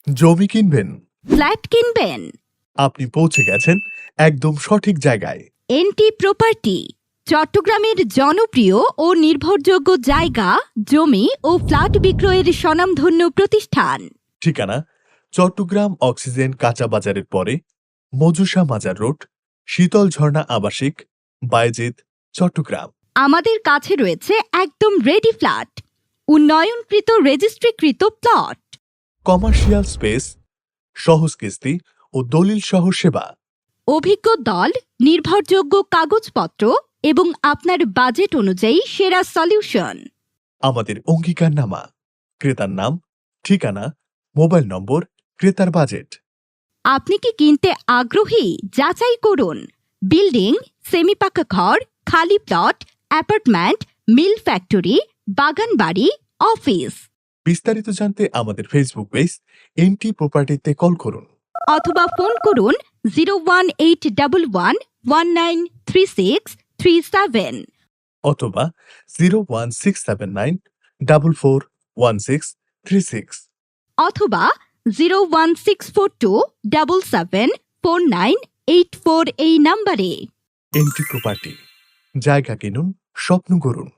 জমি কিনবেন? ফ্ল্যাট কিনবেন? আপনি পৌঁছে গেছেন একদম সঠিক জায়গায়। এনটি প্রপার্টি চট্টগ্রামের জনপ্রিয় ও নির্ভরযোগ্য জায়গা, জমি ও ফ্ল্যাট বিক্রয়ের স্বনামধন্য প্রতিষ্ঠান। ঠিকানা: চট্টগ্রাম অক্সিজেন কাঁচা বাজারের পরে, মজুসা মাজার রোড, শীতল ঝর্ণা আবাসিক, বায়েজিদ, চট্টগ্রাম। আমাদের কাছে রয়েছে একদম রেডি ফ্ল্যাট, উন্নয়নকৃত রেজিস্ট্রিকৃত প্লট, কমার্শিয়াল স্পেস, সহজ কিস্তি ও দলিল সহ সেবা। অভিজ্ঞ দল, নির্ভরযোগ্য কাগজপত্র এবং আপনার বাজেট অনুযায়ী সেরা সলিউশন। আমাদের অঙ্গীকারনামা: ক্রেতার নাম, ঠিকানা, মোবাইল নম্বর, ক্রেতার বাজেট। আপনি কি কিনতে আগ্রহী? যাচাই করুন। বিল্ডিং, সেমি পাকা ঘর, খালি প্লট, অ্যাপার্টমেন্ট, মিল ফ্যাক্টরি, বাগান বাড়ি, অফিস। বিস্তারিত জানতে আমাদের ফেসবুক পেজ এনটি প্রপার্টিতে কল করুন অথবা ফোন করুন 01811193637 অথবা 01679441636 অথবা 01642774984 এই নম্বরে। এনটি প্রপার্টি, জায়গা কিনুন, স্বপ্ন করুন।